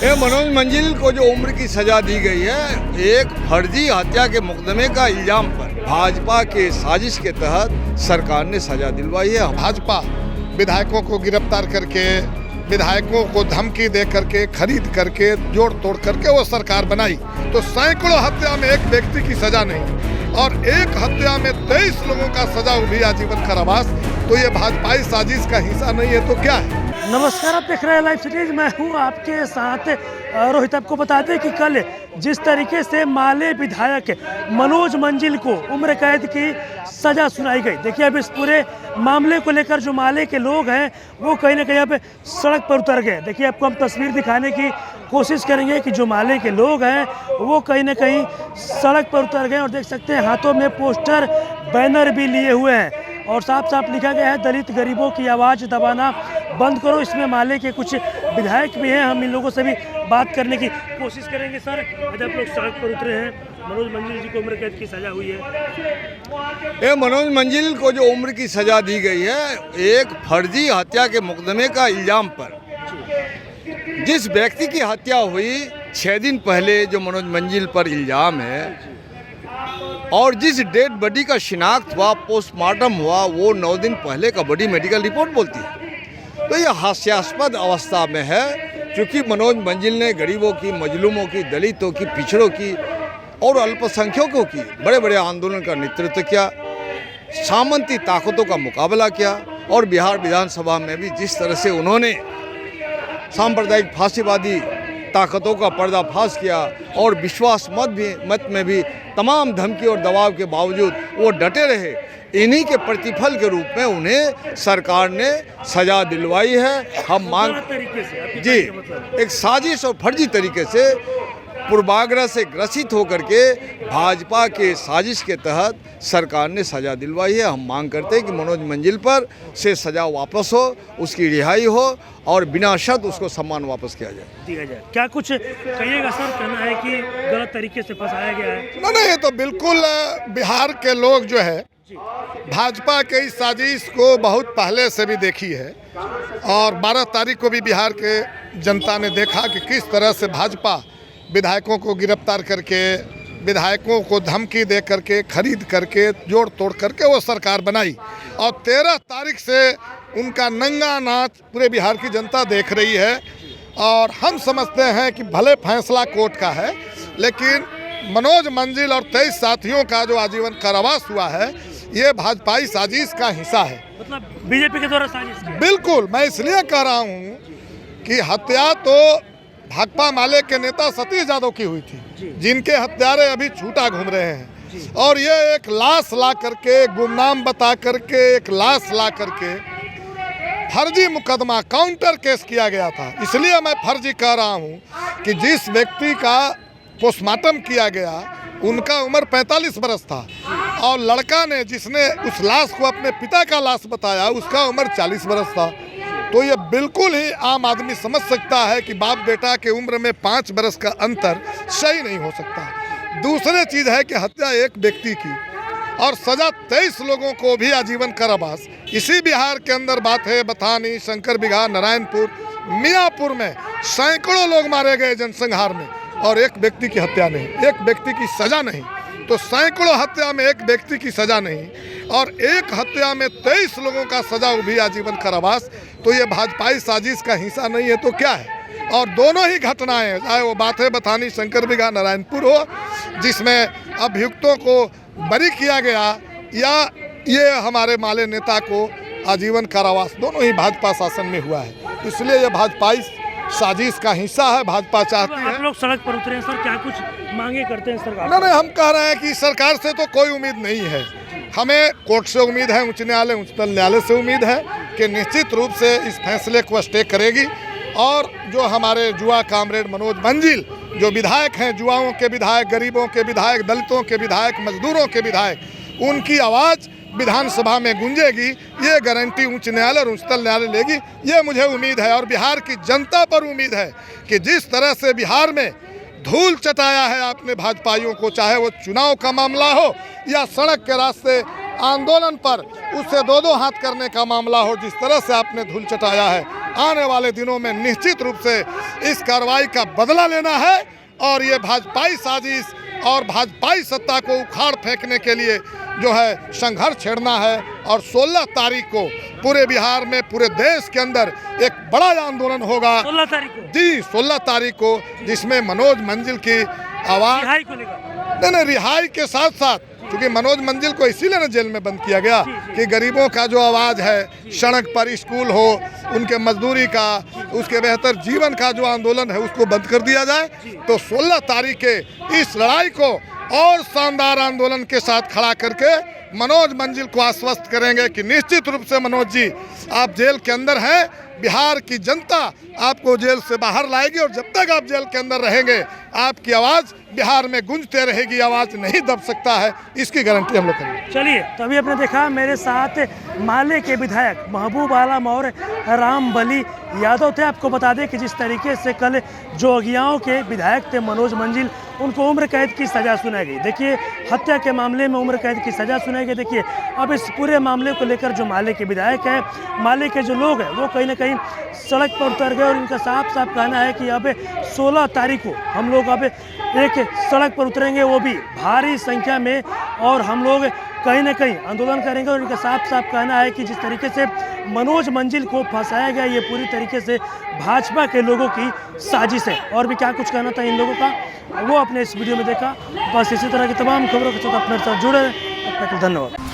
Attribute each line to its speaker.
Speaker 1: ये मनोज मंजिल को जो उम्र की सजा दी गई है, एक फर्जी हत्या के मुकदमे का इल्जाम पर भाजपा के साजिश के तहत सरकार ने सजा दिलवाई है।
Speaker 2: भाजपा विधायकों को गिरफ्तार करके, विधायकों को धमकी दे करके, खरीद करके, जोड़ तोड़ करके वो सरकार बनाई, तो सैकड़ों हत्या में एक व्यक्ति की सजा नहीं और एक हत्या में 23 लोगों का सजा हुई आजीवन कारावास, तो ये भाजपाई साजिश का हिस्सा नहीं है तो क्या है।
Speaker 3: नमस्कार, आप देख रहे हैं लाइव सीरीज। मैं हूं आपके साथ रोहित। आपको बता दें कि कल जिस तरीके से माले विधायक मनोज मंजिल को उम्र कैद की सजा सुनाई गई, देखिए अब इस पूरे मामले को लेकर जो माले के लोग हैं वो कहीं ना कहीं अब सड़क पर उतर गए। देखिए आपको हम तस्वीर दिखाने की कोशिश करेंगे कि जो माले के लोग हैं वो कहीं ना कहीं सड़क पर उतर गए और देख सकते हैं हाथों में पोस्टर, बैनर भी लिए हुए हैं और साफ साफ लिखा गया है दलित गरीबों की आवाज़ दबाना बंद करो। इसमें माले के कुछ विधायक भी हैं, हम इन लोगों से भी बात करने की कोशिश करेंगे। सर, आज आप लोग सड़क पर उतरे हैं, मनोज मंजिल जी को उम्र कैद की सजा हुई है।
Speaker 1: ये मनोज मंजिल को जो उम्र की सजा दी गई है, एक फर्जी हत्या के मुकदमे का इल्जाम पर। जिस व्यक्ति की हत्या हुई 6 दिन पहले, जो मनोज मंजिल पर इल्जाम है, और जिस डेड बॉडी का शिनाख्त हुआ, पोस्टमार्टम हुआ, वो 9 दिन पहले का बॉडी मेडिकल रिपोर्ट बोलती है। तो ये हास्यास्पद अवस्था में है, क्योंकि मनोज मंजिल ने गरीबों की, मजलूमों की, दलितों की, पिछड़ों की और अल्पसंख्यकों की बड़े बड़े आंदोलन का नेतृत्व किया, सामंती ताकतों का मुकाबला किया और बिहार विधानसभा में भी जिस तरह से उन्होंने सांप्रदायिक फांसीवादी ताकतों का पर्दाफाश किया और विश्वास मत में भी तमाम धमकी और दबाव के बावजूद वो डटे रहे, इन्हीं के प्रतिफल के रूप में उन्हें सरकार ने सजा दिलवाई है। हम मांग जी, एक साजिश और फर्जी तरीके से, पूर्वाग्रह से ग्रसित होकर के भाजपा के साजिश के तहत सरकार ने सजा दिलवाई है। हम मांग करते हैं कि मनोज मंजिल पर से सजा वापस हो, उसकी रिहाई हो और बिना शर्त उसको सम्मान वापस दिया जाए।
Speaker 3: क्या कुछ कहिएगा सर? कहना है कि गलत तरीके से फंसाया गया है।
Speaker 2: नहीं, ये तो बिल्कुल बिहार के लोग जो है भाजपा के इस साजिश को बहुत पहले से भी देखी है और 12 तारीख को भी बिहार के जनता ने देखा कि किस तरह से भाजपा विधायकों को गिरफ्तार करके, विधायकों को धमकी दे करके, खरीद करके, जोड़ तोड़ करके वो सरकार बनाई और 13 तारीख से उनका नंगा नाच पूरे बिहार की जनता देख रही है। और हम समझते हैं कि भले फैसला कोर्ट का है, लेकिन मनोज मंजिल और 23 साथियों का जो आजीवन कारावास हुआ है, ये भाजपाई साजिश का हिस्सा है।
Speaker 3: मतलब बीजेपी के द्वारा साजिश की? बिल्कुल।
Speaker 2: मैं इसलिए कह रहा हूँ कि हत्या तो भाकपा माले के नेता सतीश यादव की हुई थी, जिनके हत्यारे अभी छूटा घूम रहे हैं, और ये एक लाश ला करके, गुमनाम बता करके एक लाश ला करके फर्जी मुकदमा, काउंटर केस किया गया था। इसलिए मैं फर्जी कह रहा हूँ कि जिस व्यक्ति का पोस्टमार्टम किया गया उनका उम्र 45 बरस था और लड़का ने जिसने उस लाश को अपने पिता का लाश बताया उसका उम्र 40 बरस था। तो ये बिल्कुल ही आम आदमी समझ सकता है कि बाप बेटा के उम्र में 5 बरस का अंतर सही नहीं हो सकता। दूसरी चीज़ है कि हत्या एक व्यक्ति की और सजा 23 लोगों को भी आजीवन कारावास। इसी बिहार के अंदर बात है, बथानी, शंकर बिगहा, नारायणपुर, मियाँपुर में सैकड़ों लोग मारे गए जनसंहार में और एक व्यक्ति की हत्या नहीं, एक व्यक्ति की सजा नहीं। तो सैकड़ों हत्या में एक व्यक्ति की सजा नहीं और एक हत्या में 23 लोगों का सजा भी आजीवन कारावास, तो ये भाजपाई साजिश का हिस्सा नहीं है तो क्या है। और दोनों ही घटनाएं, चाहे वो बातें बथानी, शंकर बिगहा, नारायणपुर हो, जिसमें अभियुक्तों को बरी किया गया, या ये हमारे माले नेता को आजीवन कारावास, दोनों ही भाजपा शासन में हुआ है। इसलिए ये भाजपाई साजिश का हिस्सा है। भाजपा चाहती है।
Speaker 3: आप लोग सड़क पर उतरे हैं सर, क्या कुछ मांगे करते हैं सरकार?
Speaker 2: नहीं, हम कह रहे हैं कि सरकार से तो कोई उम्मीद नहीं है, हमें कोर्ट से उम्मीद है, उच्च न्यायालय, उच्चतम न्यायालय से उम्मीद है कि निश्चित रूप से इस फैसले को स्टे करेगी और जो हमारे जुआ कामरेड मनोज मंजिल, जो विधायक हैं, जुआओं के विधायक, गरीबों के विधायक, दलितों के विधायक, मजदूरों के विधायक, उनकी आवाज़ विधानसभा में गूंजेगी, ये गारंटी उच्च न्यायालय और उच्चतम न्यायालय लेगी, ये मुझे उम्मीद है। और बिहार की जनता पर उम्मीद है कि जिस तरह से बिहार में धूल चटाया है आपने भाजपाइयों को, चाहे वो चुनाव का मामला हो या सड़क के रास्ते आंदोलन पर उससे 2-2 हाथ करने का मामला हो, जिस तरह से आपने धूल चटाया है, आने वाले दिनों में निश्चित रूप से इस कार्रवाई का बदला लेना है और ये भाजपाई साजिश और भाजपाई सत्ता को उखाड़ फेंकने के लिए जो है संघर्ष छेड़ना है। और 16 तारीख को पूरे बिहार में, पूरे देश के अंदर एक बड़ा आंदोलन होगा
Speaker 3: 16 तारीख को
Speaker 2: जी, 16 तारीख को, जिसमें मनोज मंजिल की आवाज़
Speaker 3: रिहाई को लेकर
Speaker 2: नहीं, रिहाई के साथ साथ, क्योंकि मनोज मंजिल को इसीलिए ना जेल में बंद किया गया कि गरीबों का जो आवाज़ है, सड़क पर स्कूल हो, उनके मजदूरी का, उसके बेहतर जीवन का जो आंदोलन है उसको बंद कर दिया जाए। तो 16 तारीख के इस लड़ाई को और शानदार आंदोलन के साथ खड़ा करके मनोज मंजिल को आश्वस्त करेंगे कि निश्चित रूप से मनोज जी, आप जेल के अंदर हैं, बिहार की जनता आपको जेल से बाहर लाएगी और जब तक आप जेल के अंदर रहेंगे आपकी आवाज़ बिहार में गूंजते रहेगी, आवाज़ नहीं दब सकता है, इसकी गारंटी हम लोग करेंगे।
Speaker 3: चलिए, तो अभी आपने देखा मेरे साथ माले के विधायक महबूब आलम और रामबली यादव थे। आपको बता दें कि जिस तरीके से कल जोगियाओं के विधायक थे मनोज मंजिल, उनको उम्र कैद की सज़ा सुनाई गई। देखिए, हत्या के मामले में उम्र कैद की सज़ा सुनाई गई। देखिए, अब इस पूरे मामले को लेकर जो माले के विधायक हैं, माले के जो लोग हैं, वो कहीं ना कहीं सड़क पर उतर गए और इनका साफ साफ कहना है कि अब 16 तारीख को हम लोग अब एक सड़क पर उतरेंगे, वो भी भारी संख्या में, और हम लोग कहीं ना कहीं आंदोलन करेंगे। और इनका साफ साफ कहना है कि जिस तरीके से मनोज मंजिल को फंसाया गया, ये पूरी तरीके से भाजपा के लोगों की साजिश है। और भी क्या कुछ कहना था इन लोगों का, वो अपने इस वीडियो में देखा। बस इसी तरह की तमाम खबरों के साथ अपने साथ जुड़े रहें। धन्यवाद।